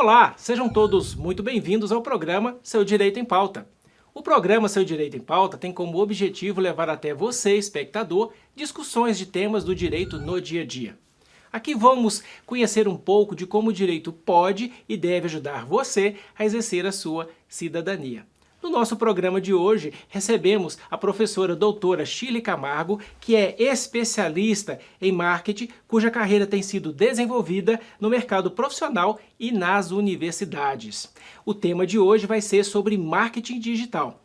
Olá, sejam todos muito bem-vindos ao programa Seu Direito em Pauta. O programa Seu Direito em Pauta tem como objetivo levar até você, espectador, discussões de temas do direito no dia a dia. Aqui vamos conhecer um pouco de como o direito pode e deve ajudar você a exercer a sua cidadania. No nosso programa de hoje, recebemos a professora doutora Shirley Camargo, que é especialista em marketing, cuja carreira tem sido desenvolvida no mercado profissional e nas universidades. O tema de hoje vai ser sobre marketing digital.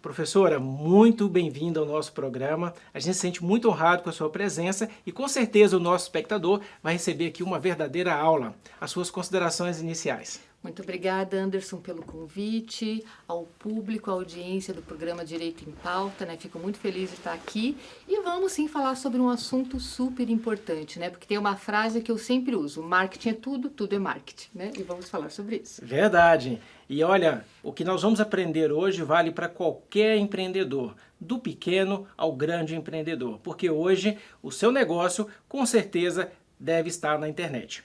Professora, muito bem-vinda ao nosso programa. A gente se sente muito honrado com a sua presença e com certeza o nosso espectador vai receber aqui uma verdadeira aula. As suas considerações iniciais. Muito obrigada, Anderson, pelo convite, ao público, à audiência do programa Direito em Pauta, né? Fico muito feliz de estar aqui e vamos sim falar sobre um assunto super importante, né? Porque tem uma frase que eu sempre uso: marketing é tudo, tudo é marketing, né? E vamos falar sobre isso. Verdade. E olha, o que nós vamos aprender hoje vale para qualquer empreendedor, do pequeno ao grande empreendedor, porque hoje o seu negócio com certeza deve estar na internet.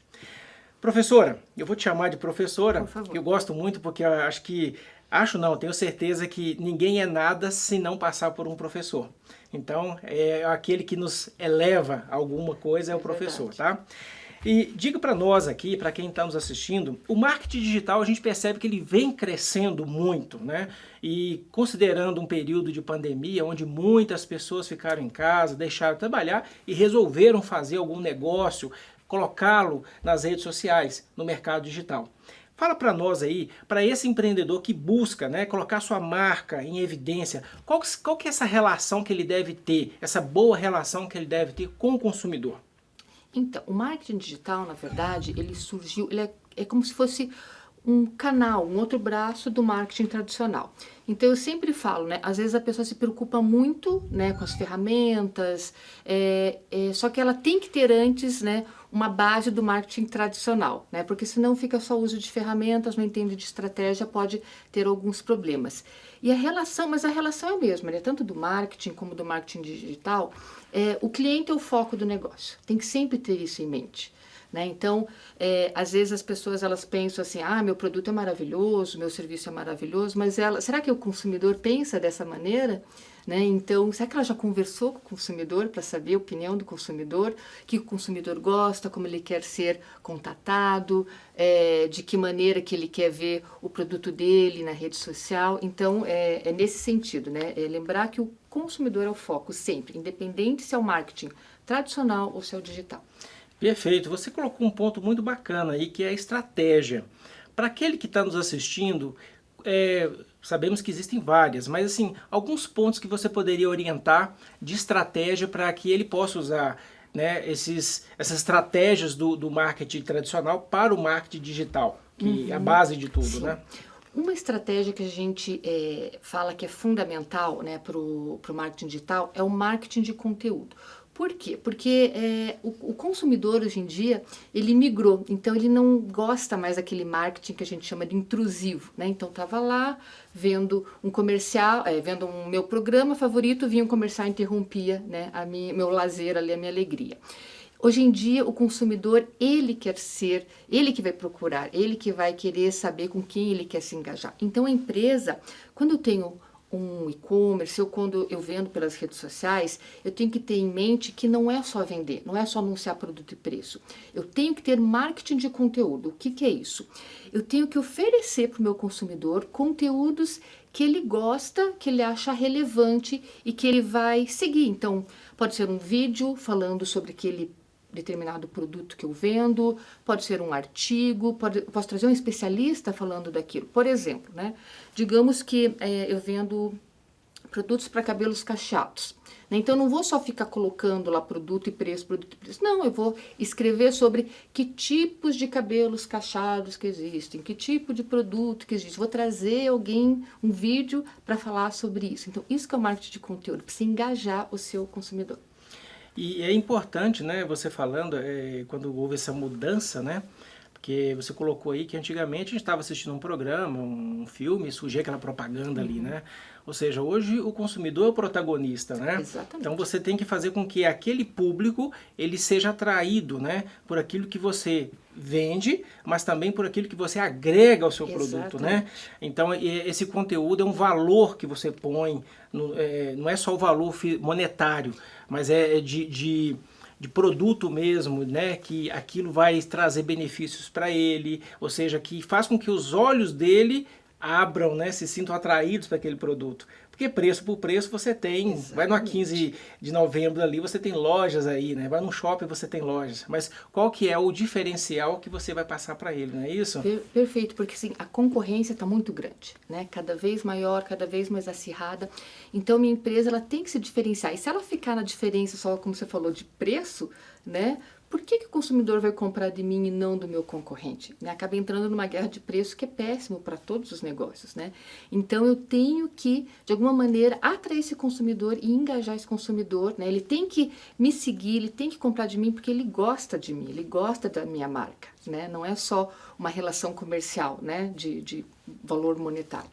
Professora, eu vou te chamar de professora, que eu gosto muito porque eu tenho certeza que ninguém é nada se não passar por um professor. Então, é aquele que nos eleva a alguma coisa é o professor, tá? E diga para nós aqui, para quem está nos assistindo, o marketing digital a gente percebe que ele vem crescendo muito, né? E considerando um período de pandemia, onde muitas pessoas ficaram em casa, deixaram de trabalhar e resolveram fazer algum negócio, colocá-lo nas redes sociais, no mercado digital. Fala para nós aí, para esse empreendedor que busca, né, colocar sua marca em evidência, qual que é essa relação que ele deve ter, essa boa relação que ele deve ter com o consumidor? Então, o marketing digital, na verdade, ele surgiu, é como se fosse um canal, um outro braço do marketing tradicional. Então, eu sempre falo, né? Às vezes a pessoa se preocupa muito, né, com as ferramentas, só que ela tem que ter antes, né, uma base do marketing tradicional, né? Porque senão fica só uso de ferramentas, não entende de estratégia, pode ter alguns problemas. E a relação é a mesma, né? Tanto do marketing como do marketing digital, o cliente é o foco do negócio. Tem que sempre ter isso em mente. Né? Então, às vezes as pessoas elas pensam assim: meu produto é maravilhoso, meu serviço é maravilhoso, mas será que o consumidor pensa dessa maneira? Né? Então, será que ela já conversou com o consumidor para saber a opinião do consumidor, o que o consumidor gosta, como ele quer ser contatado, de que maneira que ele quer ver o produto dele na rede social? Então, é nesse sentido, né? Lembrar que o consumidor é o foco sempre, independente se é o marketing tradicional ou se é o digital. Perfeito, você colocou um ponto muito bacana aí, que é a estratégia. Para aquele que está nos assistindo, sabemos que existem várias, mas assim, alguns pontos que você poderia orientar de estratégia para que ele possa usar, né, essas estratégias do marketing tradicional para o marketing digital, que é a base de tudo, Sim. né? Uma estratégia que a gente fala que é fundamental, né, para o marketing digital é o marketing de conteúdo. Por quê? Porque o consumidor hoje em dia, ele migrou, então ele não gosta mais daquele marketing que a gente chama de intrusivo, né? Então estava lá vendo um comercial, vendo um meu programa favorito, vinha um comercial e interrompia, né, meu lazer ali, a minha alegria. Hoje em dia, o consumidor, ele quer ser, ele que vai procurar, ele que vai querer saber com quem ele quer se engajar. Então a empresa, quando eu tenho um e-commerce, ou quando eu vendo pelas redes sociais, eu tenho que ter em mente que não é só vender, não é só anunciar produto e preço. Eu tenho que ter marketing de conteúdo. O que é isso? Eu tenho que oferecer para o meu consumidor conteúdos que ele gosta, que ele acha relevante e que ele vai seguir. Então, pode ser um vídeo falando sobre aquele determinado produto que eu vendo, pode ser um artigo, posso trazer um especialista falando daquilo. Por exemplo, né? Digamos que eu vendo produtos para cabelos cacheados. Né? Então, eu não vou só ficar colocando lá produto e preço. Não, eu vou escrever sobre que tipos de cabelos cacheados que existem, que tipo de produto que existe. Vou trazer um vídeo para falar sobre isso. Então, isso que é o marketing de conteúdo, para você engajar o seu consumidor. E é importante, né, você falando, quando houve essa mudança, né, Porque você colocou aí que antigamente a gente estava assistindo um programa, um filme, surgia aquela propaganda ali, né? Ou seja, hoje o consumidor é o protagonista, né? Exatamente. Então você tem que fazer com que aquele público ele seja atraído, né? Por aquilo que você vende, mas também por aquilo que você agrega ao seu produto, né? Então esse conteúdo é um valor que você põe, não é só o valor monetário, mas é de produto mesmo, né, que aquilo vai trazer benefícios para ele, ou seja, que faz com que os olhos dele abram, né, se sintam atraídos para aquele produto. Porque preço por preço você tem, Exatamente. vai no 15 de novembro ali, você tem lojas aí, né? Vai no shopping, você tem lojas. Mas qual que é o diferencial que você vai passar para ele, não é isso? Perfeito, porque assim, a concorrência está muito grande, né? Cada vez maior, cada vez mais acirrada. Então, minha empresa ela tem que se diferenciar. E se ela ficar na diferença só, como você falou, de preço, né? Por que o consumidor vai comprar de mim e não do meu concorrente? Né? Acaba entrando numa guerra de preço que é péssimo para todos os negócios, né? Então eu tenho que, de alguma maneira, atrair esse consumidor e engajar esse consumidor, né? Ele tem que me seguir, ele tem que comprar de mim porque ele gosta de mim, ele gosta da minha marca, né? Não é só uma relação comercial, né? De valor monetário.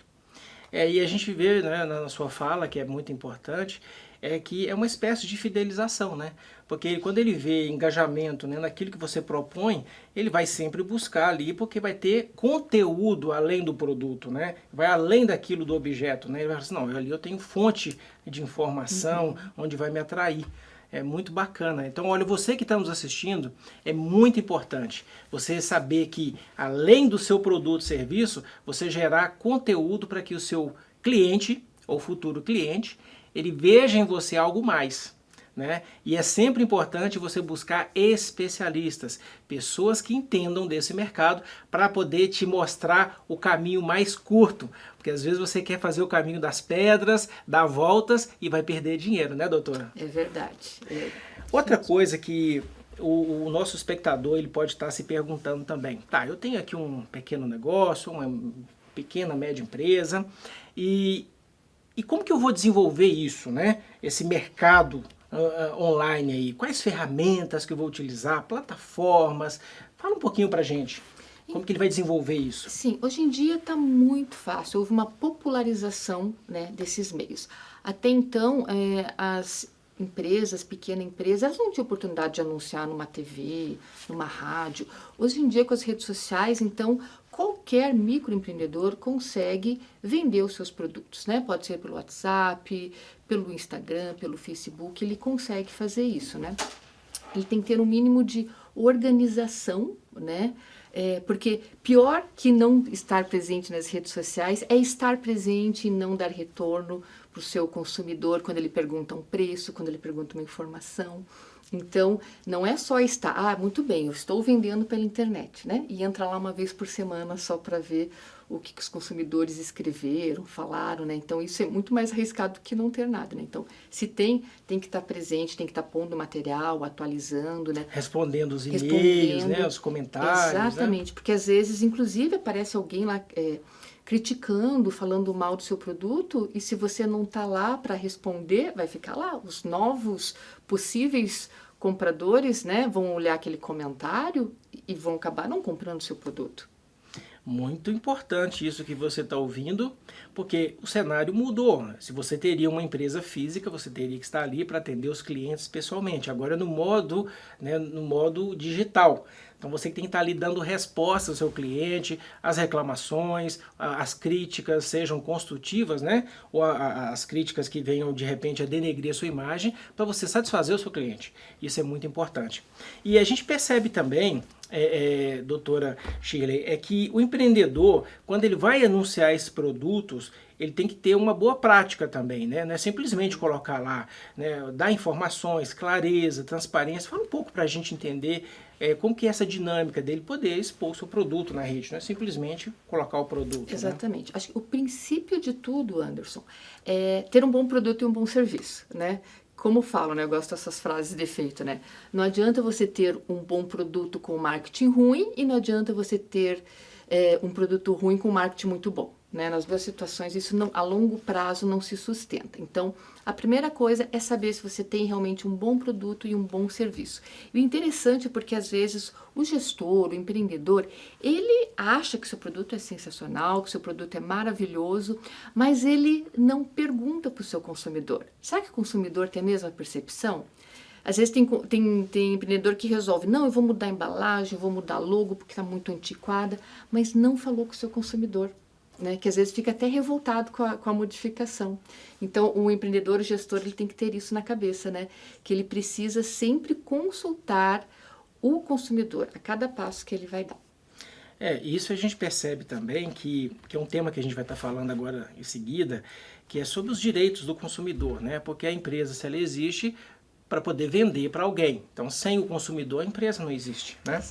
E a gente vê, né, na sua fala, que é muito importante, é que é uma espécie de fidelização, né? Porque quando ele vê engajamento, né, naquilo que você propõe, ele vai sempre buscar ali, porque vai ter conteúdo além do produto, né? Vai além daquilo do objeto, né? Ele vai falar assim, não, ali eu tenho fonte de informação, onde vai me atrair. É muito bacana. Então, olha, você que está nos assistindo, é muito importante você saber que, além do seu produto ou serviço, você gerar conteúdo para que o seu cliente, ou futuro cliente, ele veja em você algo mais. Né? E é sempre importante você buscar especialistas, pessoas que entendam desse mercado para poder te mostrar o caminho mais curto, porque às vezes você quer fazer o caminho das pedras, dar voltas e vai perder dinheiro, né, doutora? É verdade. Outra coisa que o nosso espectador ele pode estar se perguntando também, tá, eu tenho aqui um pequeno negócio, uma pequena, média empresa, e como que eu vou desenvolver isso, né? Esse mercado online aí, quais ferramentas que eu vou utilizar, plataformas, fala um pouquinho pra gente, como que ele vai desenvolver isso? Sim, hoje em dia está muito fácil, houve uma popularização, né, desses meios. Até então, as empresas, pequenas empresas, elas não tinham oportunidade de anunciar numa TV, numa rádio. Hoje em dia, com as redes sociais, então, qualquer microempreendedor consegue vender os seus produtos, né? Pode ser pelo WhatsApp, pelo Instagram, pelo Facebook, ele consegue fazer isso, né? Ele tem que ter um mínimo de organização, né? Porque pior que não estar presente nas redes sociais é estar presente e não dar retorno para o seu consumidor quando ele pergunta um preço, quando ele pergunta uma informação. Então, não é só estar, muito bem, eu estou vendendo pela internet, né? E entra lá uma vez por semana só para ver o que os consumidores escreveram, falaram, né? Então, isso é muito mais arriscado do que não ter nada, né? Então, se tem que estar presente, tem que estar pondo material, atualizando, né? Respondendo os e-mails, né? Os comentários. Exatamente, né? Porque às vezes, inclusive, aparece alguém lá criticando, falando mal do seu produto, e se você não está lá para responder, vai ficar lá. Os novos possíveis compradores, né, vão olhar aquele comentário e vão acabar não comprando o seu produto. Muito importante isso que você está ouvindo, porque o cenário mudou. Se você teria uma empresa física, você teria que estar ali para atender os clientes pessoalmente. Agora no modo digital. Então você tem que estar ali dando resposta ao seu cliente, as reclamações, as críticas sejam construtivas, né? Ou as críticas que venham de repente a denegrir a sua imagem, para você satisfazer o seu cliente. Isso é muito importante. E a gente percebe também, doutora Shirley, é que o empreendedor, quando ele vai anunciar esses produtos, ele tem que ter uma boa prática também, né? Não é simplesmente colocar lá, né? Dar informações, clareza, transparência. Fala um pouco para a gente entender como que é essa dinâmica dele poder expor o seu produto na rede, não é simplesmente colocar o produto. Exatamente. Né? Acho que o princípio de tudo, Anderson, é ter um bom produto e um bom serviço, né? Como falo, né? Eu gosto dessas frases de efeito, né? Não adianta você ter um bom produto com marketing ruim e não adianta você ter um produto ruim com marketing muito bom. né? Nas duas situações, isso não, a longo prazo não se sustenta. Então, a primeira coisa é saber se você tem realmente um bom produto e um bom serviço. E o interessante é porque, às vezes, o gestor, o empreendedor, ele acha que seu produto é sensacional, que seu produto é maravilhoso, mas ele não pergunta para o seu consumidor. Será que o consumidor tem a mesma percepção? Às vezes tem empreendedor que resolve, não, eu vou mudar a embalagem, eu vou mudar logo porque está muito antiquada, mas não falou com o seu consumidor, né? Que às vezes fica até revoltado com a modificação. Então, o empreendedor, o gestor, ele tem que ter isso na cabeça, né? Que ele precisa sempre consultar o consumidor a cada passo que ele vai dar. Isso a gente percebe também que é um tema que a gente vai estar falando agora em seguida, que é sobre os direitos do consumidor, né? Porque a empresa, se ela existe, para poder vender para alguém. Então, sem o consumidor, a empresa não existe, né?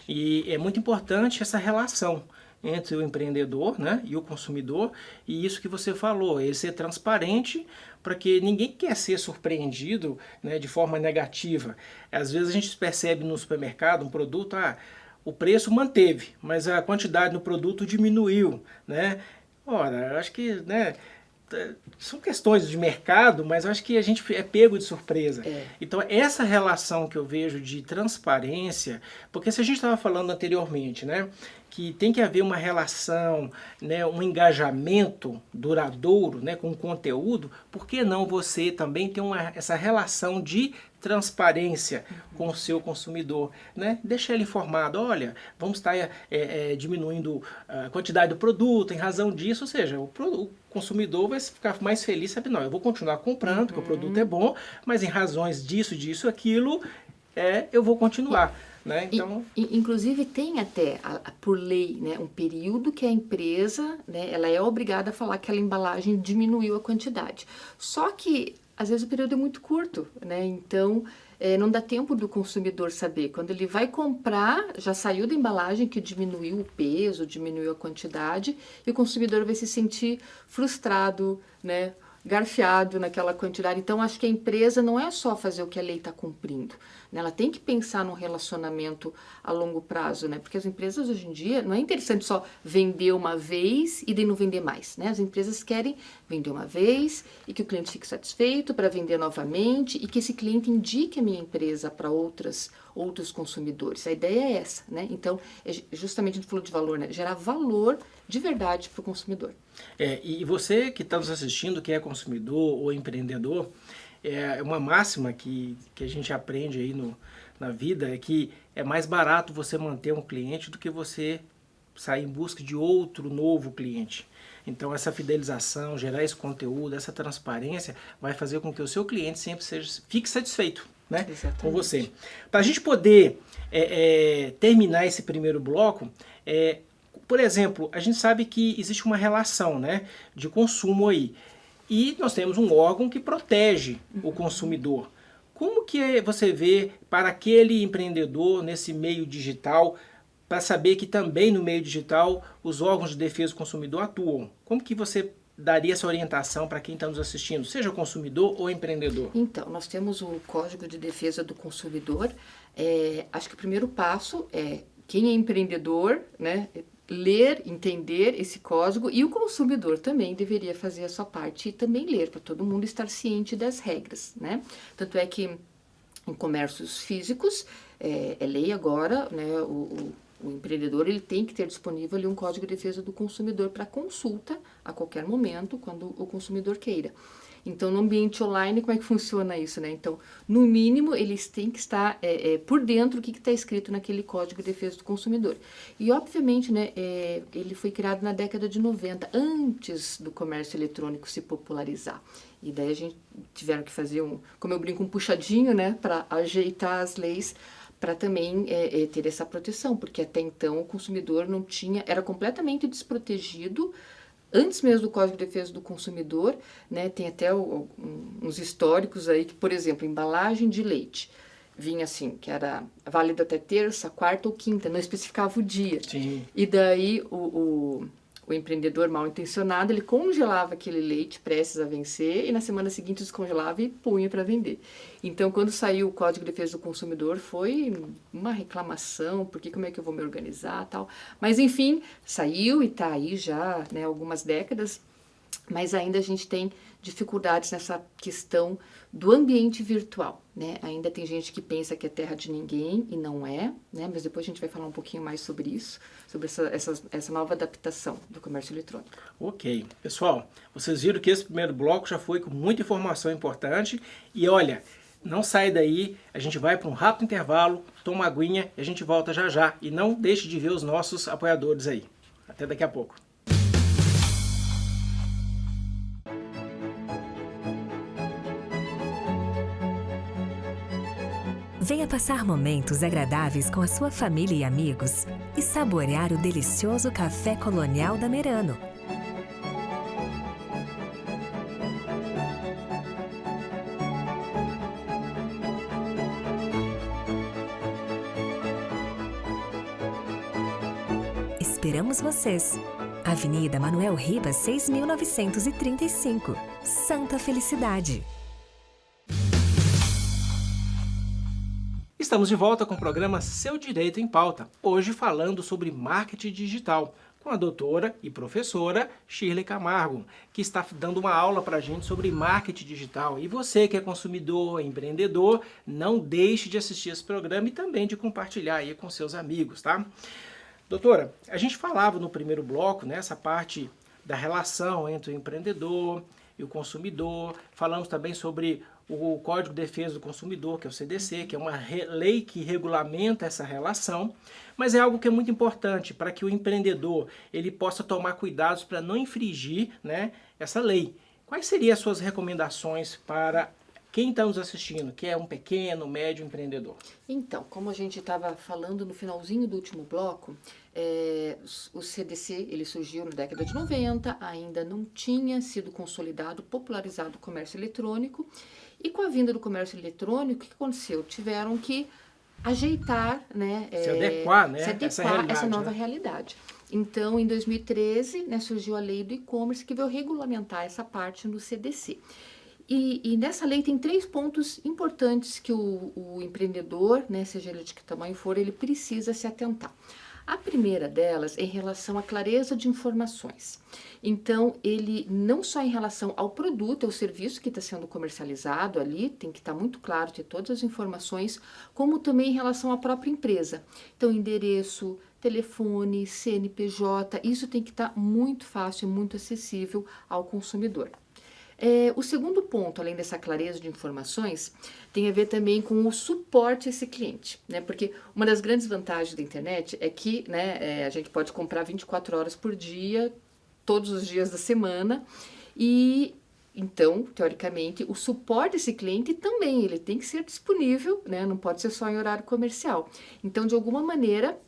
E é muito importante essa relação entre o empreendedor, né, e o consumidor, e isso que você falou, ele ser transparente, para que ninguém quer ser surpreendido, né, de forma negativa. Às vezes a gente percebe no supermercado um produto, o preço manteve, mas a quantidade do produto diminuiu, né? Ora, eu acho que, né, são questões de mercado, mas eu acho que a gente é pego de surpresa. Então, essa relação que eu vejo de transparência, porque se a gente estava falando anteriormente, né, que tem que haver uma relação, né, um engajamento duradouro, né, com o conteúdo, por que não você também ter essa relação de transparência com o seu consumidor, né? Deixa ele informado, olha, vamos estar diminuindo a quantidade do produto em razão disso, ou seja, o consumidor vai ficar mais feliz, sabe, não, eu vou continuar comprando, porque o produto é bom, mas em razões disso, aquilo, eu vou continuar. Né? Então... Inclusive tem até, por lei, né, um período que a empresa, né, ela é obrigada a falar que aquela embalagem diminuiu a quantidade. Só que, às vezes, o período é muito curto, né? Então, não dá tempo do consumidor saber. Quando ele vai comprar, já saiu da embalagem que diminuiu o peso, diminuiu a quantidade, e o consumidor vai se sentir frustrado, né? Garfiado naquela quantidade. Então, acho que a empresa não é só fazer o que a lei está cumprindo, né? Ela tem que pensar num relacionamento a longo prazo, né? Porque as empresas hoje em dia, não é interessante só vender uma vez e daí não vender mais, né? As empresas querem vender uma vez e que o cliente fique satisfeito para vender novamente e que esse cliente indique a minha empresa para outros consumidores. A ideia é essa, né? Então, justamente a gente falou de valor, né? Gerar valor de verdade para o consumidor. E você que está nos assistindo, que é consumidor ou empreendedor, uma máxima que a gente aprende aí na vida é que é mais barato você manter um cliente do que você sair em busca de outro novo cliente. Então, essa fidelização, gerar esse conteúdo, essa transparência, vai fazer com que o seu cliente sempre fique satisfeito, né, com você. Para a gente poder terminar esse primeiro bloco, por exemplo, a gente sabe que existe uma relação, né, de consumo aí. E nós temos um órgão que protege o consumidor. Como que você vê para aquele empreendedor nesse meio digital, para saber que também no meio digital os órgãos de defesa do consumidor atuam? Como que você daria essa orientação para quem está nos assistindo, seja consumidor ou empreendedor? Então, nós temos o Código de Defesa do Consumidor. Acho que o primeiro passo é quem é empreendedor, né, ler, entender esse código, e o consumidor também deveria fazer a sua parte e também ler, para todo mundo estar ciente das regras, né? Tanto é que em comércios físicos, é lei agora, né, o empreendedor ele tem que ter disponível ali um Código de Defesa do Consumidor para consulta a qualquer momento, quando o consumidor queira. Então, no ambiente online, como é que funciona isso, né? Então, no mínimo, eles têm que estar por dentro do que está escrito naquele Código de Defesa do Consumidor. E, obviamente, né, ele foi criado na década de 90, antes do comércio eletrônico se popularizar. E daí a gente tiveram que fazer como eu brinco, um puxadinho, né, para ajeitar as leis, para também ter essa proteção, porque até então o consumidor não tinha, era completamente desprotegido. Antes mesmo do Código de Defesa do Consumidor, né, tem até uns históricos aí que, por exemplo, embalagem de leite vinha assim, que era válido até terça, quarta ou quinta, não especificava o dia. Sim. E daí o o empreendedor mal intencionado, ele congelava aquele leite prestes a vencer e na semana seguinte descongelava e punha para vender. Então, quando saiu o Código de Defesa do Consumidor, foi uma reclamação, porque como é que eu vou me organizar, tal. Mas, enfim, saiu e está aí já, né, algumas décadas, mas ainda a gente tem dificuldades nessa questão do ambiente virtual, né? Ainda tem gente que pensa que é terra de ninguém e não é, né? Mas depois a gente vai falar um pouquinho mais sobre isso, sobre essa nova adaptação do comércio eletrônico. Ok. Pessoal, vocês viram que esse primeiro bloco já foi com muita informação importante e olha, não sai daí, a gente vai para um rápido intervalo, toma uma aguinha e a gente volta já já. E não deixe de ver os nossos apoiadores aí. Até daqui a pouco. Venha passar momentos agradáveis com a sua família e amigos e saborear o delicioso café colonial da Merano. Esperamos vocês! Avenida Manuel Ribas, 6.935, Santa Felicidade. Estamos de volta com o programa Seu Direito em Pauta, hoje falando sobre marketing digital, com a doutora e professora Shirley Camargo, que está dando uma aula para a gente sobre marketing digital. E você que é consumidor, empreendedor, não deixe de assistir esse programa e também de compartilhar aí com seus amigos, tá? Doutora, a gente falava no primeiro bloco, né, essa parte da relação entre o empreendedor e o consumidor, falamos também sobre o Código de Defesa do Consumidor, que é o CDC, que é uma lei que regulamenta essa relação, mas é algo que é muito importante para que o empreendedor ele possa tomar cuidados para não infringir, né, essa lei. Quais seriam as suas recomendações para quem está nos assistindo, que é um pequeno, médio empreendedor? Então, como a gente estava falando no finalzinho do último bloco, o CDC ele surgiu na década de 90, ainda não tinha sido consolidado, popularizado o comércio eletrônico, e com a vinda do comércio eletrônico, o que aconteceu? Tiveram que ajeitar, né, se adequar, né, essa nova realidade. Então, em 2013, né, surgiu a lei do e-commerce que veio regulamentar essa parte no CDC. E nessa lei tem 3 pontos importantes que o empreendedor, né, seja ele de que tamanho for, ele precisa se atentar. A primeira delas é em relação à clareza de informações. Então, ele não só em relação ao produto, ao serviço que está sendo comercializado ali, tem que estar muito claro, ter todas as informações, como também em relação à própria empresa. Então, endereço, telefone, CNPJ, isso tem que estar muito fácil e muito acessível ao consumidor. O segundo ponto, além dessa clareza de informações, tem a ver também com o suporte a esse cliente, né? Porque uma das grandes vantagens da internet é que, né, a gente pode comprar 24 horas por dia, todos os dias da semana, e então, teoricamente, o suporte a esse cliente também, ele tem que ser disponível, né? Não pode ser só em horário comercial. Então, de alguma maneira,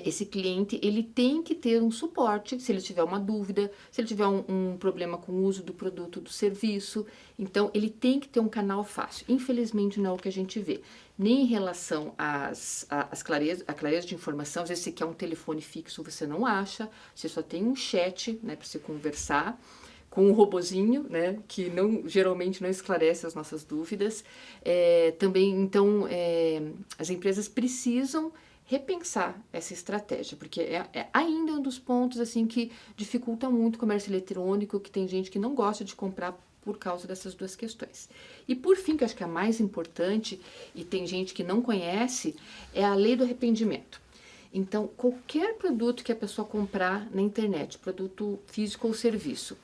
esse cliente ele tem que ter um suporte se ele tiver uma dúvida, se ele tiver um problema com o uso do produto, do serviço. Então, ele tem que ter um canal fácil. Infelizmente, não é o que a gente vê. Nem em relação a clareza de informação, às vezes você quer um telefone fixo, você não acha, você só tem um chat, né, para você conversar com um robozinho, né, que geralmente não esclarece as nossas dúvidas. Também, então, as empresas precisam repensar essa estratégia, porque é ainda um dos pontos assim que dificulta muito o comércio eletrônico, que tem gente que não gosta de comprar por causa dessas duas questões. E por fim, que eu acho que é a mais importante, e tem gente que não conhece, é a lei do arrependimento. Então, qualquer produto que a pessoa comprar na internet, produto físico ou serviço,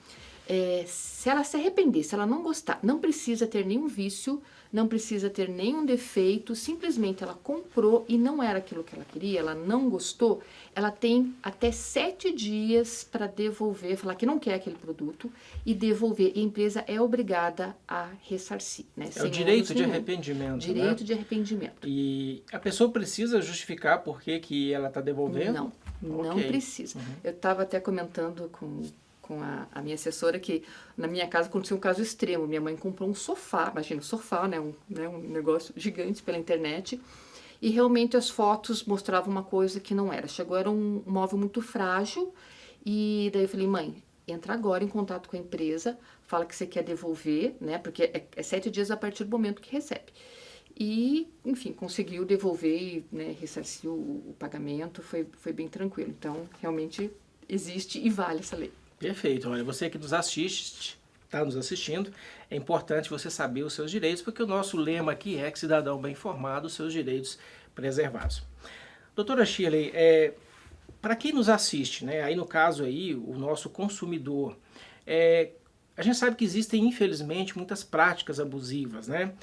se ela se arrepender, se ela não gostar, não precisa ter nenhum vício, não precisa ter nenhum defeito, simplesmente ela comprou e não era aquilo que ela queria, ela não gostou, ela tem até 7 dias para devolver, falar que não quer aquele produto e devolver. E a empresa é obrigada a ressarcir, né? É o direito de arrependimento, Direito né? de arrependimento. E a pessoa precisa justificar por que ela está devolvendo? Não precisa. Uhum. Eu estava até comentando com a minha assessora que na minha casa aconteceu um caso extremo. Minha mãe comprou um sofá, imagina, um sofá, né, um negócio gigante pela internet, e realmente as fotos mostravam uma coisa que não era. Era um móvel muito frágil E daí eu falei, mãe, entra agora em contato com a empresa, fala que você quer devolver, né? Porque é 7 dias a partir do momento que recebe. E, enfim, conseguiu devolver e, né, ressarciu o pagamento, foi bem tranquilo. Então, realmente existe e vale essa lei. Perfeito. Olha, você que nos assiste, está nos assistindo, é importante você saber os seus direitos, porque o nosso lema aqui é que cidadão bem informado, os seus direitos preservados. Doutora Shirley, para quem nos assiste, né, aí no caso aí, o nosso consumidor, a gente sabe que existem, infelizmente, muitas práticas abusivas, né?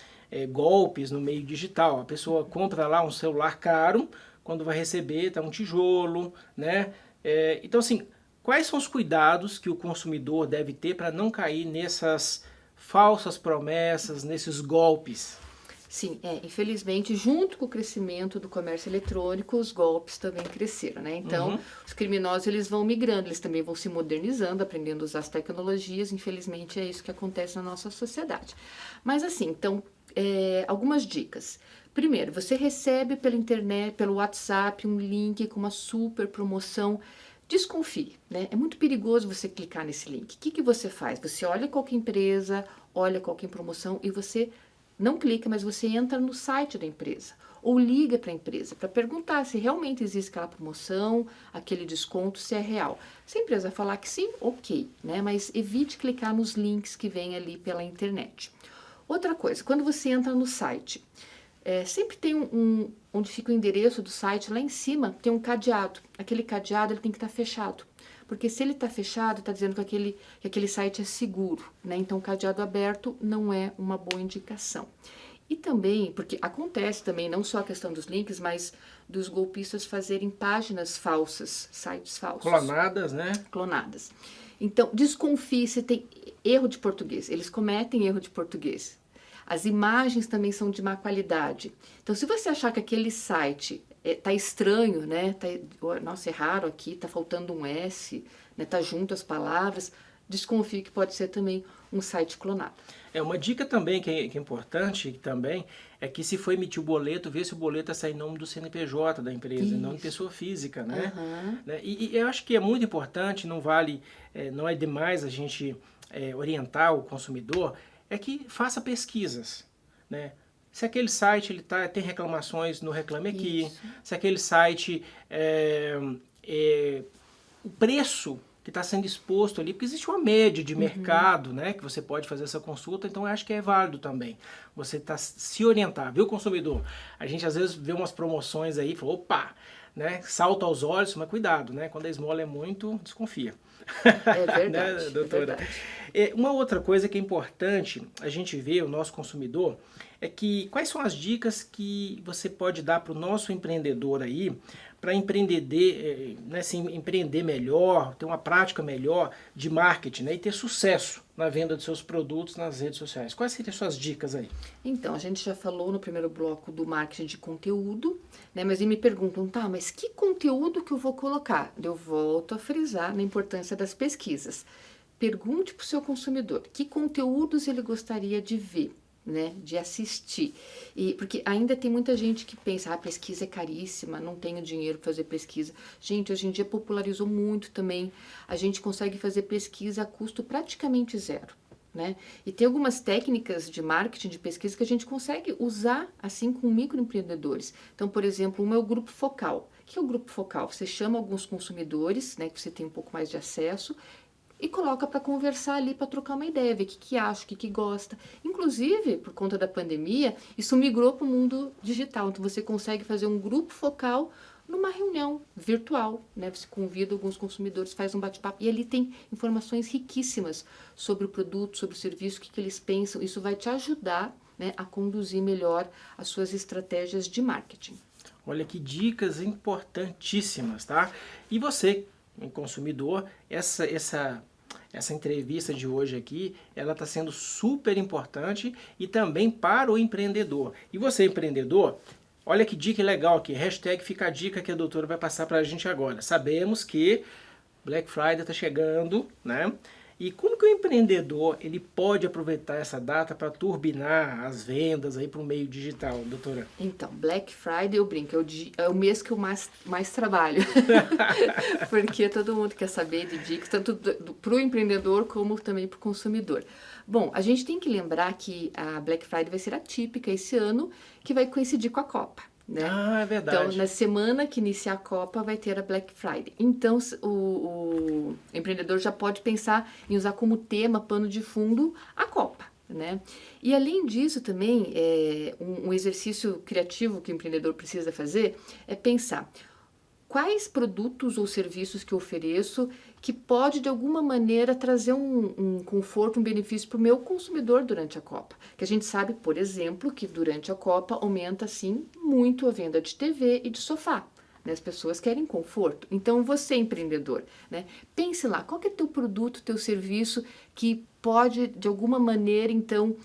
Golpes no meio digital. A pessoa compra lá um celular caro, quando vai receber tá um tijolo, né? Então, assim, quais são os cuidados que o consumidor deve ter para não cair nessas falsas promessas, nesses golpes? Sim, infelizmente, junto com o crescimento do comércio eletrônico, os golpes também cresceram, né? Então, os criminosos, eles vão migrando, eles também vão se modernizando, aprendendo a usar as tecnologias, infelizmente é isso que acontece na nossa sociedade. Mas assim, então, algumas dicas. Primeiro, você recebe pela internet, pelo WhatsApp, um link com uma super promoção. Desconfie, né? É muito perigoso você clicar nesse link. O que você faz? Você olha qualquer empresa, olha qualquer promoção e você não clica, mas você entra no site da empresa ou liga para a empresa para perguntar se realmente existe aquela promoção, aquele desconto, se é real. Se a empresa falar que sim, ok, né? Mas evite clicar nos links que vêm ali pela internet. Outra coisa, quando você entra no site, sempre tem onde fica o endereço do site, lá em cima tem um cadeado. Aquele cadeado ele tem que estar fechado. Porque se ele está fechado, está dizendo que aquele site é seguro, né? Então, o cadeado aberto não é uma boa indicação. E também, porque acontece também, não só a questão dos links, mas dos golpistas fazerem páginas falsas, sites falsos. Clonadas, né? Clonadas. Então, desconfie se tem erro de português. Eles cometem erro de português. As imagens também são de má qualidade. Então, se você achar que aquele site tá estranho, né? Nossa, é raro aqui, tá faltando um S, né? Tá junto as palavras, desconfie que pode ser também um site clonado. Uma dica também que é importante também é que se for emitir o boleto, vê se o boleto está em nome do CNPJ da empresa, e não de pessoa física, né? E eu acho que é muito importante, não é demais a gente orientar o consumidor, é que faça pesquisas, né? Se aquele site tem reclamações no Reclame Aqui, se aquele site, o preço que está sendo exposto ali, porque existe uma média de mercado, né, que você pode fazer essa consulta, então eu acho que é válido também. Você se orientar, viu, consumidor? A gente às vezes vê umas promoções aí, fala, opa, né, salta aos olhos, mas cuidado, né, quando a esmola é muito, desconfia. É verdade, né, doutora? Uma outra coisa que é importante a gente ver, o nosso consumidor, é que quais são as dicas que você pode dar para o nosso empreendedor aí, para empreender, né, assim, empreender melhor, ter uma prática melhor de marketing, né, e ter sucesso na venda de seus produtos nas redes sociais. Quais seriam as suas dicas aí? Então, a gente já falou no primeiro bloco do marketing de conteúdo, né, mas eles me perguntam, tá, mas que conteúdo que eu vou colocar? Eu volto a frisar na importância das pesquisas. Pergunte para o seu consumidor que conteúdos ele gostaria de ver, né, de assistir. Porque ainda tem muita gente que pensa, pesquisa é caríssima, não tenho dinheiro para fazer pesquisa. Gente, hoje em dia popularizou muito também. A gente consegue fazer pesquisa a custo praticamente zero, né? E tem algumas técnicas de marketing, de pesquisa que a gente consegue usar assim com microempreendedores. Então, por exemplo, uma é o grupo focal. O que é o grupo focal? Você chama alguns consumidores, né, que você tem um pouco mais de acesso, e coloca para conversar ali, para trocar uma ideia, ver o que acha, o que gosta. Inclusive, por conta da pandemia, isso migrou para o mundo digital. Então, você consegue fazer um grupo focal numa reunião virtual, né? Você convida alguns consumidores, faz um bate-papo, e ali tem informações riquíssimas sobre o produto, sobre o serviço, o que eles pensam. Isso vai te ajudar, né, a conduzir melhor as suas estratégias de marketing. Olha que dicas importantíssimas, tá? E você, consumidor, essa entrevista de hoje aqui, ela está sendo super importante e também para o empreendedor. E você, empreendedor, olha que dica legal aqui, hashtag fica a dica que a doutora vai passar para a gente agora. Sabemos que Black Friday está chegando, né? E como que o empreendedor ele pode aproveitar essa data para turbinar as vendas aí para o meio digital, doutora? Então, Black Friday, eu brinco, é o mês que eu mais trabalho. Porque todo mundo quer saber de dicas, tanto para o empreendedor como também para o consumidor. Bom, a gente tem que lembrar que a Black Friday vai ser atípica esse ano, que vai coincidir com a Copa. Né? Ah, é verdade. Então, na semana que inicia a Copa, vai ter a Black Friday. Então, o empreendedor já pode pensar em usar como tema, pano de fundo, a Copa. Né? E além disso também, um exercício criativo que o empreendedor precisa fazer é pensar quais produtos ou serviços que eu ofereço que pode de alguma maneira trazer um conforto, um benefício para o meu consumidor durante a Copa. Que a gente sabe, por exemplo, que durante a Copa aumenta sim muito a venda de TV e de sofá. Né? As pessoas querem conforto. Então você, empreendedor, né? Pense lá, qual que é teu produto, teu serviço que pode de alguma maneira então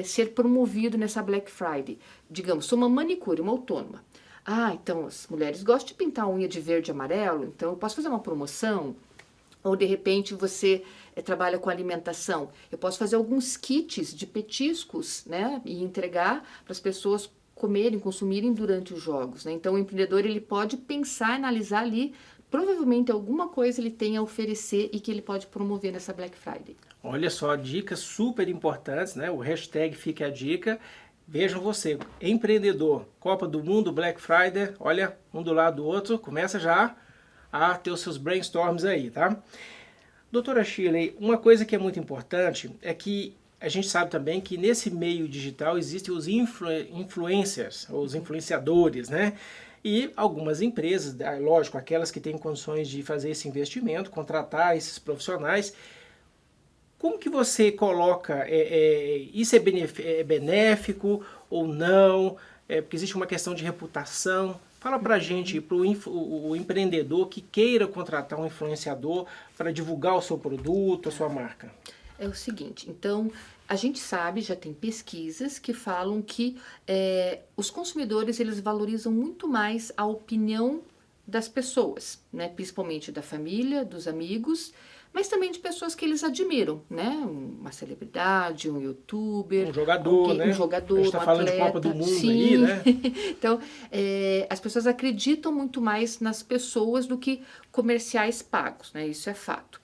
ser promovido nessa Black Friday. Digamos, sou uma manicure, uma autônoma. Ah, então as mulheres gostam de pintar a unha de verde e amarelo, então eu posso fazer uma promoção. Ou de repente você trabalha com alimentação. Eu posso fazer alguns kits de petiscos, né? E entregar para as pessoas comerem, consumirem durante os jogos. Né? Então o empreendedor ele pode pensar, analisar ali, provavelmente alguma coisa ele tem a oferecer e que ele pode promover nessa Black Friday. Olha só, dicas super importantes, né? O hashtag Fique a Dica. Vejam você, empreendedor, Copa do Mundo, Black Friday, olha, um do lado do outro, começa já a ter os seus brainstorms aí, tá? Doutora Shirley, uma coisa que é muito importante é que a gente sabe também que nesse meio digital existem os influencers, os influenciadores, né? E algumas empresas, lógico, aquelas que têm condições de fazer esse investimento, contratar esses profissionais. Como que você coloca, isso é benéfico ou não? Porque existe uma questão de reputação. Fala pra gente, para o empreendedor que queira contratar um influenciador para divulgar o seu produto, a sua marca. É o seguinte, então, a gente sabe, já tem pesquisas que falam que os consumidores, eles valorizam muito mais a opinião das pessoas, né? Principalmente da família, dos amigos, mas também de pessoas que eles admiram, né? Uma celebridade, um youtuber, um jogador, né? Um jogador, a gente tá falando atleta, de Copa do Mundo sim. aí, né? Então, as pessoas acreditam muito mais nas pessoas do que comerciais pagos, né? Isso é fato.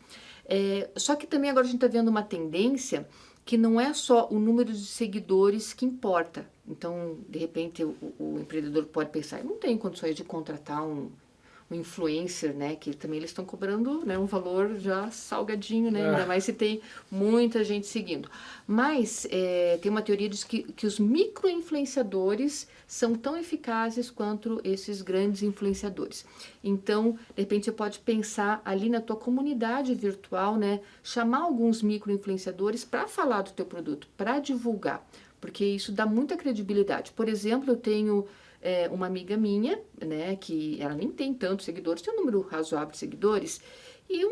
Só que também agora a gente está vendo uma tendência que não é só o número de seguidores que importa. Então, de repente, o empreendedor pode pensar, eu não tenho condições de contratar um influencer, né, que também eles estão cobrando, né, um valor já salgadinho, né, ainda mais se tem muita gente seguindo. Mas tem uma teoria diz que os micro-influenciadores são tão eficazes quanto esses grandes influenciadores. Então, de repente, você pode pensar ali na tua comunidade virtual, né, chamar alguns micro-influenciadores para falar do teu produto, para divulgar, porque isso dá muita credibilidade. Por exemplo, eu tenho uma amiga minha, né, que ela nem tem tantos seguidores, tem um número razoável de seguidores, e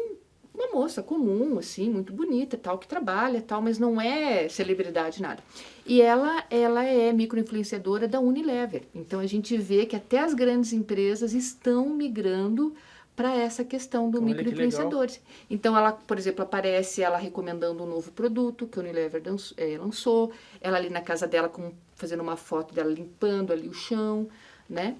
uma moça comum, assim, muito bonita, tal, que trabalha, tal, mas não é celebridade, nada. E ela é micro-influenciadora da Unilever. Então, a gente vê que até as grandes empresas estão migrando para essa questão do micro-influenciadores. Então, ela, por exemplo, aparece ela recomendando um novo produto que a Unilever lançou, ela ali na casa dela fazendo uma foto dela limpando ali o chão, né?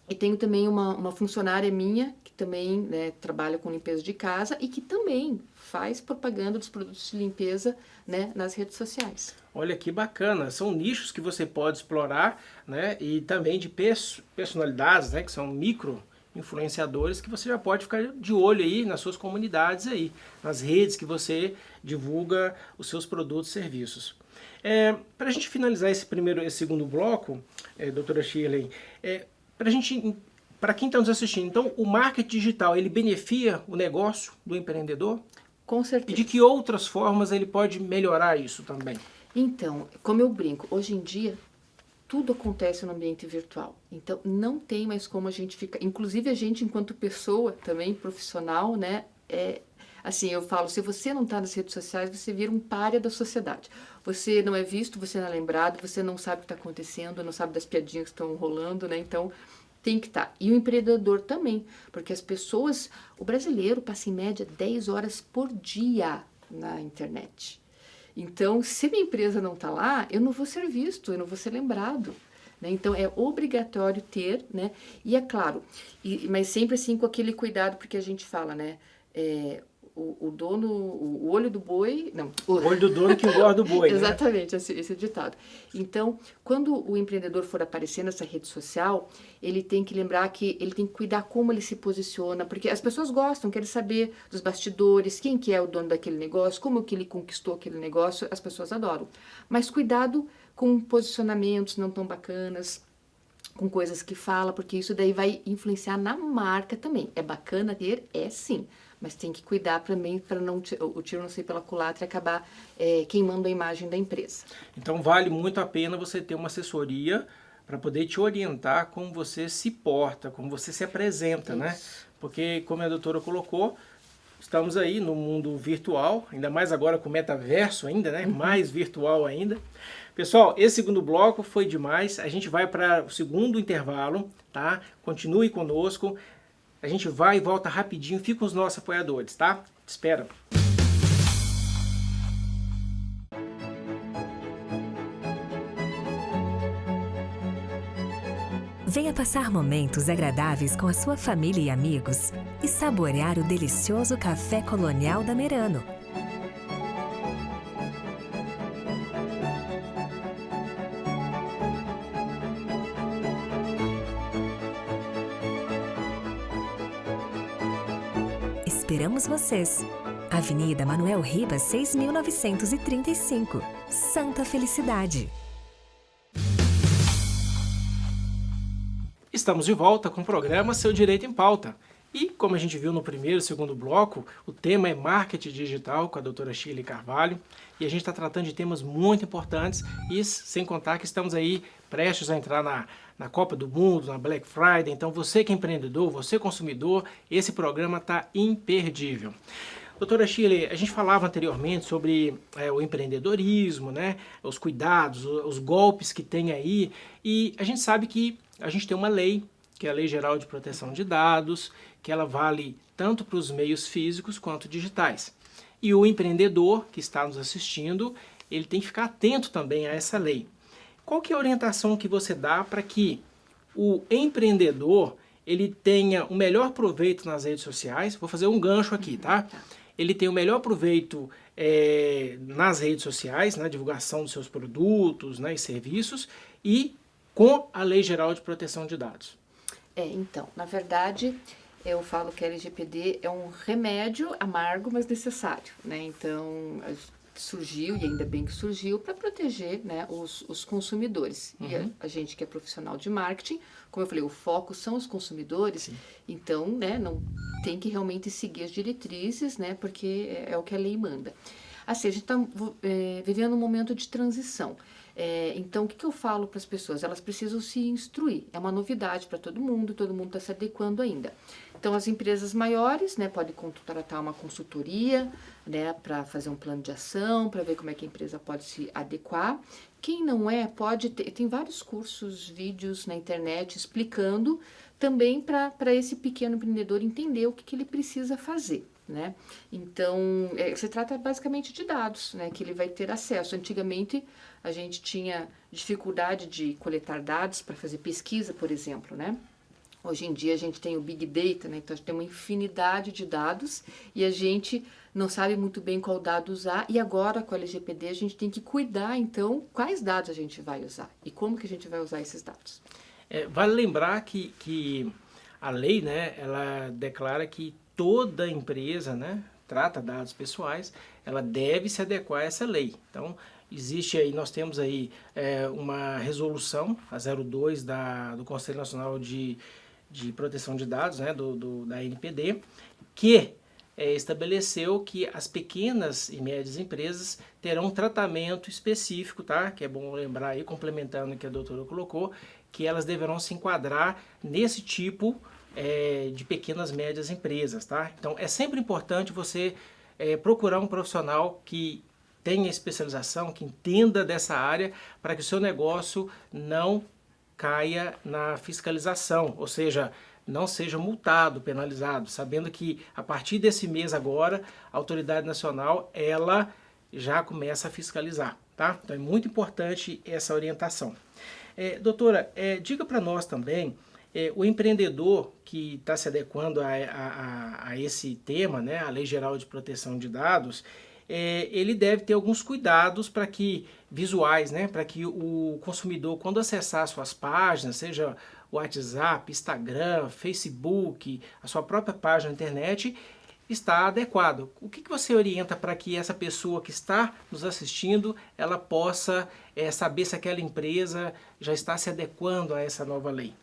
E tenho também uma funcionária minha que também, né, trabalha com limpeza de casa e que também faz propaganda dos produtos de limpeza, né, nas redes sociais. Olha que bacana, são nichos que você pode explorar, né, e também de personalidades, né, que são micro influenciadores que você já pode ficar de olho aí nas suas comunidades aí, nas redes que você divulga os seus produtos e serviços. Para a gente finalizar esse segundo bloco, doutora Shirley, para quem está nos assistindo, então o marketing digital, ele beneficia o negócio do empreendedor? Com certeza. E de que outras formas ele pode melhorar isso também? Então, como eu brinco, hoje em dia tudo acontece no ambiente virtual. Então, não tem mais como a gente ficar... Inclusive, a gente, enquanto pessoa, também profissional, né? Assim, eu falo, se você não está nas redes sociais, você vira um pária da sociedade. Você não é visto, você não é lembrado, você não sabe o que está acontecendo, não sabe das piadinhas que estão rolando, né? Então, tem que estar. E o empreendedor também, porque as pessoas... O brasileiro passa, em média, 10 horas por dia na internet. Então, se minha empresa não está lá, eu não vou ser visto, eu não vou ser lembrado. Né? Então, é obrigatório ter, né? E é claro, mas sempre assim com aquele cuidado, porque a gente fala, né? O dono, o olho do boi... Não, o olho do dono que engorda o boi, né? Exatamente, esse ditado. Então, quando o empreendedor for aparecer nessa rede social, ele tem que lembrar que ele tem que cuidar como ele se posiciona, porque as pessoas gostam, querem saber dos bastidores, quem que é o dono daquele negócio, como que ele conquistou aquele negócio, as pessoas adoram. Mas cuidado com posicionamentos não tão bacanas, com coisas que fala, porque isso daí vai influenciar na marca também. É bacana ter? É sim. Mas tem que cuidar também para não o tiro não sair pela culatra e acabar queimando a imagem da empresa. Então vale muito a pena você ter uma assessoria para poder te orientar como você se porta, como você se apresenta, né? Porque, como a doutora colocou, estamos aí no mundo virtual, ainda mais agora com o metaverso ainda, né? Mais virtual ainda. Pessoal, esse segundo bloco foi demais. A gente vai para o segundo intervalo, tá? Continue conosco. A gente vai e volta rapidinho. Fica com os nossos apoiadores, tá? Te espero. Venha passar momentos agradáveis com a sua família e amigos e saborear o delicioso café colonial da Merano. Esperamos vocês. Avenida Manuel Ribas, 6.935, Santa Felicidade. Estamos de volta com o programa Seu Direito em Pauta. E, como a gente viu no primeiro e segundo bloco, o tema é marketing digital com a doutora Shirley Carvalho. E a gente está tratando de temas muito importantes, e sem contar que estamos aí prestes a entrar na Copa do Mundo, na Black Friday. Então, você que é empreendedor, você consumidor, esse programa está imperdível. Doutora Shirley, a gente falava anteriormente sobre o empreendedorismo, né? Os cuidados, os golpes que tem aí. E a gente sabe que a gente tem uma lei, que é a Lei Geral de Proteção de Dados, que ela vale tanto para os meios físicos quanto digitais. E o empreendedor que está nos assistindo, ele tem que ficar atento também a essa lei. Qual que é a orientação que você dá para que o empreendedor ele tenha o melhor proveito nas redes sociais? Vou fazer um gancho aqui, tá? Ele tem o melhor proveito nas redes sociais, na divulgação dos seus produtos, né, e serviços, e com a Lei Geral de Proteção de Dados. Então, na verdade, eu falo que a LGPD é um remédio amargo, mas necessário, né? Então, surgiu, e ainda bem que surgiu, para proteger, né, os consumidores. E a gente que é profissional de marketing, como eu falei, o foco são os consumidores, então, né, não tem que realmente seguir as diretrizes, né, porque é o que a lei manda. Assim, a gente está vivendo um momento de transição. Então, o que eu falo para as pessoas? Elas precisam se instruir. É uma novidade para todo mundo está se adequando ainda. Então, as empresas maiores, né, podem contratar uma consultoria, né, para fazer um plano de ação, para ver como é que a empresa pode se adequar. Quem não pode ter, tem vários cursos, vídeos na internet explicando também para esse pequeno empreendedor entender o que ele precisa fazer. Né? Então, se trata basicamente de dados, né, que ele vai ter acesso. Antigamente, a gente tinha dificuldade de coletar dados para fazer pesquisa, por exemplo, né? Hoje em dia, a gente tem o Big Data, né? Então, a gente tem uma infinidade de dados e a gente não sabe muito bem qual dado usar. E agora, com a LGPD, a gente tem que cuidar, então, quais dados a gente vai usar e como que a gente vai usar esses dados. Vale lembrar que a lei, né, ela declara que toda empresa, né, trata dados pessoais, ela deve se adequar a essa lei. Então, nós temos aí uma resolução, a 02 do Conselho Nacional de Proteção de Dados, né, da ANPD, que estabeleceu que as pequenas e médias empresas terão um tratamento específico, tá? Que é bom lembrar aí, complementando o que a doutora colocou, que elas deverão se enquadrar nesse tipo de pequenas e médias empresas, tá? Então, é sempre importante você procurar um profissional que tenha especialização, que entenda dessa área, para que o seu negócio não caia na fiscalização, ou seja, não seja multado, penalizado, sabendo que a partir desse mês agora, a autoridade nacional, ela já começa a fiscalizar, tá? Então é muito importante essa orientação. Doutora, diga para nós também, o empreendedor que está se adequando a esse tema, né, a Lei Geral de Proteção de Dados, ele deve ter alguns cuidados para que visuais, né, para que o consumidor, quando acessar suas páginas, seja WhatsApp, Instagram, Facebook, a sua própria página na internet, está adequado. O que você orienta para que essa pessoa que está nos assistindo, ela possa saber se aquela empresa já está se adequando a essa nova lei?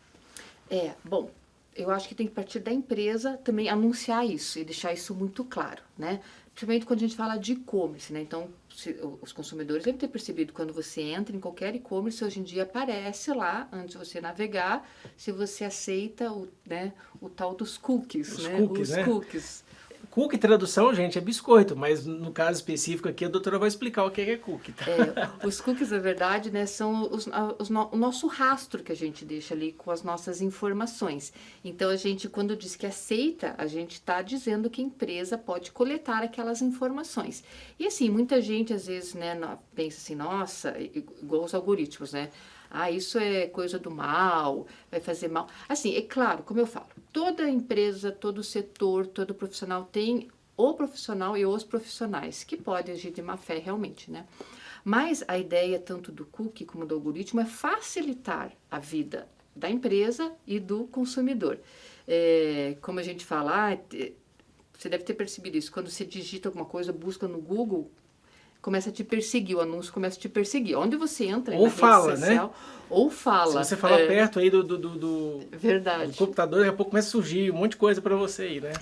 Bom, eu acho que tem que partir da empresa também anunciar isso e deixar isso muito claro, né? Principalmente quando a gente fala de e-commerce, né? Então, os consumidores devem ter percebido quando você entra em qualquer e-commerce, hoje em dia aparece lá, antes de você navegar, se você aceita o tal dos cookies, Os né? cookies, Os né? cookies. Cookie, tradução, gente, é biscoito, mas no caso específico aqui, a doutora vai explicar o que é cookie, tá? Os cookies, na verdade, né, são o nosso rastro que a gente deixa ali com as nossas informações. Então, a gente, quando diz que aceita, a gente está dizendo que a empresa pode coletar aquelas informações. E assim, muita gente, às vezes, né, pensa assim, nossa, igual os algoritmos, né? Ah, isso é coisa do mal, vai fazer mal. Assim, é claro, como eu falo, toda empresa, todo setor, todo profissional tem o profissional e os profissionais que podem agir de má fé realmente, né? Mas a ideia tanto do cookie como do algoritmo é facilitar a vida da empresa e do consumidor. Como a gente fala, você deve ter percebido isso, quando você digita alguma coisa, busca no Google, começa a te perseguir, o anúncio começa a te perseguir. Onde você entra ou na fala, rede social, né? ou fala. Se você falar perto aí do Verdade. computador, daqui a pouco começa a surgir um monte de coisa para você aí, né?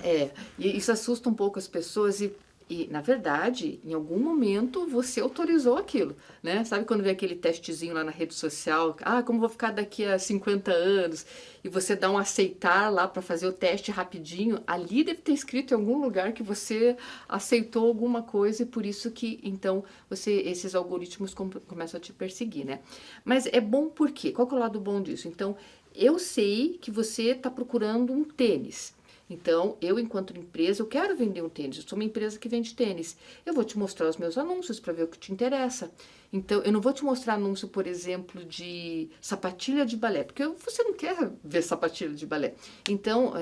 E isso assusta um pouco as pessoas e, na verdade, em algum momento você autorizou aquilo, né? Sabe quando vem aquele testezinho lá na rede social? Ah, como vou ficar daqui a 50 anos? E você dá um aceitar lá para fazer o teste rapidinho. Ali deve ter escrito em algum lugar que você aceitou alguma coisa e por isso que, então, esses algoritmos começam a te perseguir, né? Mas é bom por quê? Qual que é o lado bom disso? Então, eu sei que você está procurando um tênis. Então, eu, enquanto empresa, eu quero vender um tênis. Eu sou uma empresa que vende tênis. Eu vou te mostrar os meus anúncios para ver o que te interessa. Então, eu não vou te mostrar anúncio, por exemplo, de sapatilha de balé, porque você não quer ver sapatilha de balé. Então,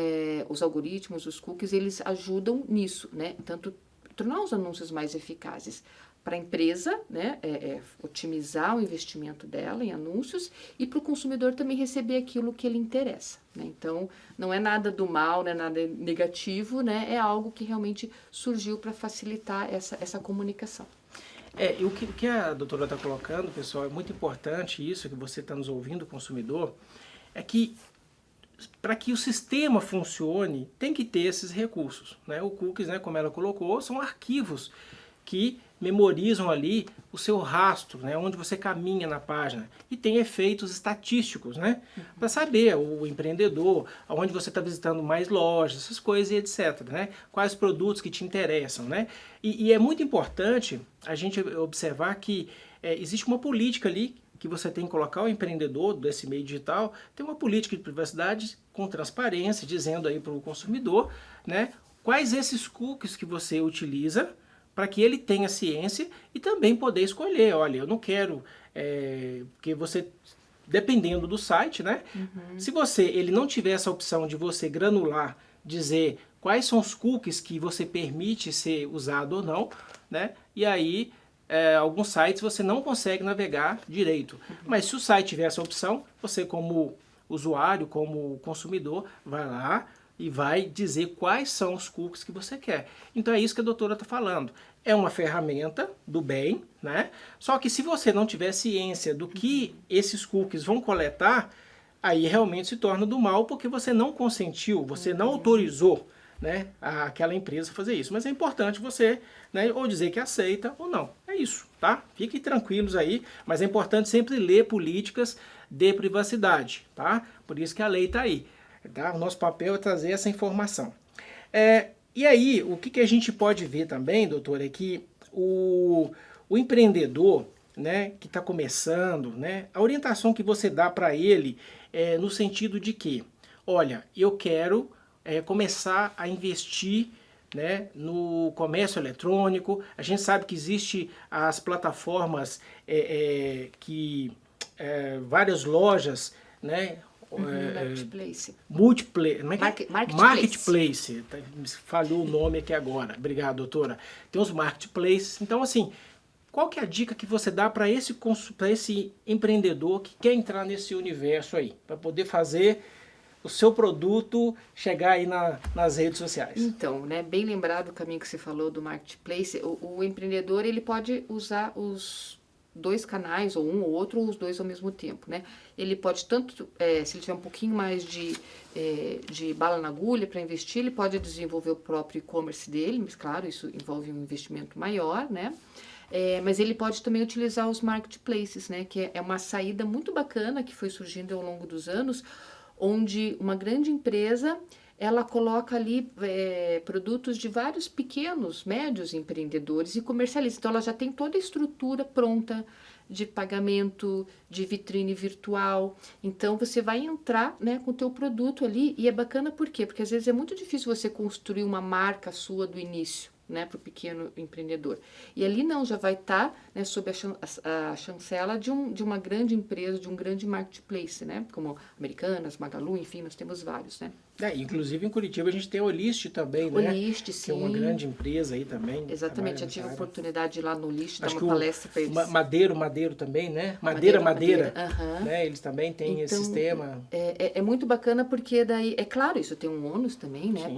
os algoritmos, os cookies, eles ajudam nisso, né? Tanto tornar os anúncios mais eficazes para a empresa, né, otimizar o investimento dela em anúncios e para o consumidor também receber aquilo que ele interessa, né? Então, não é nada do mal, não é nada negativo, né? É algo que realmente surgiu para facilitar essa comunicação. E o que a doutora está colocando, pessoal, é muito importante isso, que você está nos ouvindo, consumidor, é que para que o sistema funcione, tem que ter esses recursos, né? O cookies, né, como ela colocou, são arquivos que memorizam ali o seu rastro, né, onde você caminha na página, e tem efeitos estatísticos, né, para saber o empreendedor, aonde você está visitando mais lojas, essas coisas e etc, né, quais produtos que te interessam, né, e é muito importante a gente observar que existe uma política ali que você tem que colocar o empreendedor desse meio digital, tem uma política de privacidade com transparência, dizendo aí para o consumidor, né, quais esses cookies que você utiliza, para que ele tenha ciência e também poder escolher. Olha, eu não quero, porque você, dependendo do site, né? Se ele não tiver essa opção de você granular, dizer quais são os cookies que você permite ser usado ou não, né? E aí, alguns sites você não consegue navegar direito. Mas se o site tiver essa opção, você como usuário, como consumidor, vai lá e vai dizer quais são os cookies que você quer. Então é isso que a doutora está falando. É uma ferramenta do bem, né? Só que se você não tiver ciência do que esses cookies vão coletar, aí realmente se torna do mal, porque você não consentiu, você não autorizou, né, aquela empresa a fazer isso. Mas é importante você, né, ou dizer que aceita ou não. É isso, tá? Fiquem tranquilos aí, mas é importante sempre ler políticas de privacidade, tá? Por isso que a lei está aí. Tá? O nosso papel é trazer essa informação. E aí, o que a gente pode ver também, doutor, é que o empreendedor, né, que está começando, né, a orientação que você dá para ele é no sentido de que, olha, eu quero começar a investir, né, no comércio eletrônico. A gente sabe que existe as plataformas várias lojas, né? Marketplace. Marketplace. Falhou o nome aqui agora. Obrigado, doutora. Tem os marketplaces. Então, assim, qual que é a dica que você dá para esse empreendedor que quer entrar nesse universo aí, para poder fazer o seu produto chegar aí nas redes sociais? Então, né, bem lembrado o caminho que você falou do marketplace, o empreendedor ele pode usar os dois canais, ou um ou outro, ou os dois ao mesmo tempo, né? Ele pode tanto, se ele tiver um pouquinho mais de bala na agulha para investir, ele pode desenvolver o próprio e-commerce dele, mas claro, isso envolve um investimento maior, né? Mas ele pode também utilizar os marketplaces, né? Que é uma saída muito bacana que foi surgindo ao longo dos anos, onde uma grande empresa ela coloca ali produtos de vários pequenos, médios empreendedores e comercializa. Então, ela já tem toda a estrutura pronta de pagamento, de vitrine virtual. Então, você vai entrar, né, com o teu produto ali e é bacana por quê? Porque às vezes é muito difícil você construir uma marca sua do início, né, para o pequeno empreendedor. E ali não, já vai estar, né, sob a chancela de uma grande empresa, de um grande marketplace, né, como Americanas, Magalu, enfim, nós temos vários, né. Inclusive em Curitiba a gente tem a Olist também, né? Olist, sim. Que é uma grande empresa aí também. Exatamente, já tive a oportunidade de ir lá no Olist, dar Acho uma palestra para eles. Madeiro também, né? Madeira. Né? Eles também têm esse sistema. É muito bacana porque daí, é claro, isso tem um ônus também, né,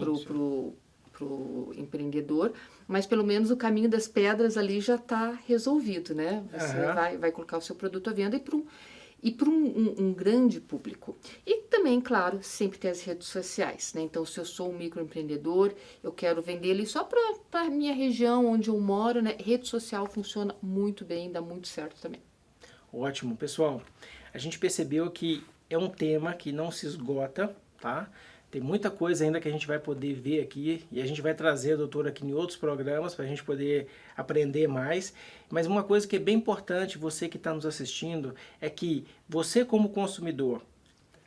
pro empreendedor, mas pelo menos o caminho das pedras ali já está resolvido, né? Você vai colocar o seu produto à venda e para um grande público. E também, claro, sempre tem as redes sociais, né? Então, se eu sou um microempreendedor, eu quero vender ele só para a minha região onde eu moro, né? Rede social funciona muito bem, dá muito certo também. Ótimo. Pessoal, a gente percebeu que é um tema que não se esgota, tá? Tem muita coisa ainda que a gente vai poder ver aqui e a gente vai trazer a doutora aqui em outros programas para a gente poder aprender mais. Mas uma coisa que é bem importante, você que está nos assistindo, é que você como consumidor,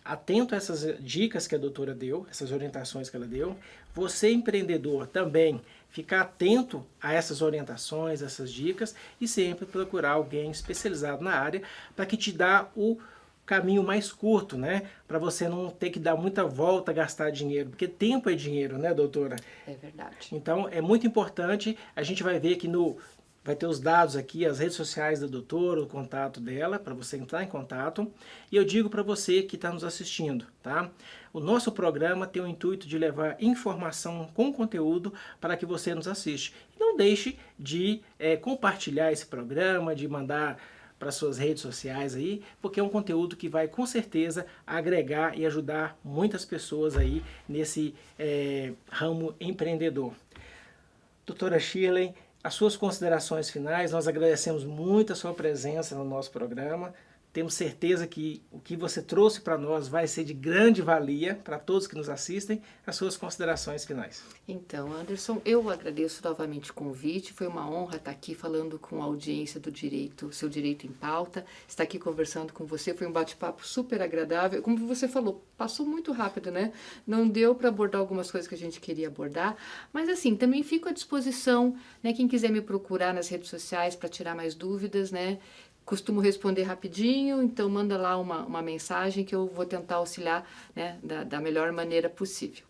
atento a essas dicas que a doutora deu, essas orientações que ela deu, você empreendedor também, ficar atento a essas orientações, essas dicas e sempre procurar alguém especializado na área para que te dá o caminho mais curto, né? Para você não ter que dar muita volta, gastar dinheiro, porque tempo é dinheiro, né, doutora? É verdade. Então, é muito importante, a gente vai ver que vai ter os dados aqui, as redes sociais da doutora, o contato dela, para você entrar em contato. E eu digo para você que está nos assistindo, tá? O nosso programa tem o intuito de levar informação com conteúdo para que você nos assiste. Não deixe de compartilhar esse programa, de mandar para suas redes sociais aí, porque é um conteúdo que vai com certeza agregar e ajudar muitas pessoas aí nesse ramo empreendedor. Doutora Shirley, as suas considerações finais, nós agradecemos muito a sua presença no nosso programa. Temos certeza que o que você trouxe para nós vai ser de grande valia para todos que nos assistem. As suas considerações finais. Então, Anderson, eu agradeço novamente o convite. Foi uma honra estar aqui falando com a audiência do Direito, Seu Direito em Pauta. Estar aqui conversando com você foi um bate-papo super agradável. Como você falou, passou muito rápido, né? Não deu para abordar algumas coisas que a gente queria abordar. Mas, assim, também fico à disposição, né? Quem quiser me procurar nas redes sociais para tirar mais dúvidas, né? Costumo responder rapidinho, então manda lá uma mensagem que eu vou tentar auxiliar, né, da melhor maneira possível.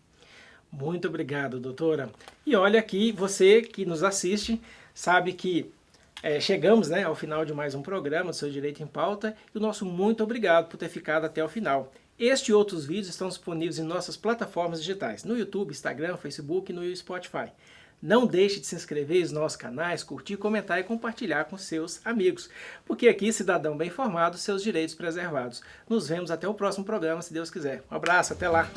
Muito obrigado, doutora. E olha aqui, você que nos assiste, sabe que chegamos, né, ao final de mais um programa do Seu Direito em Pauta e o nosso muito obrigado por ter ficado até o final. Este e outros vídeos estão disponíveis em nossas plataformas digitais, no YouTube, Instagram, Facebook e no Spotify. Não deixe de se inscrever nos nossos canais, curtir, comentar e compartilhar com seus amigos. Porque aqui, cidadão bem informado, seus direitos preservados. Nos vemos até o próximo programa, se Deus quiser. Um abraço, até lá!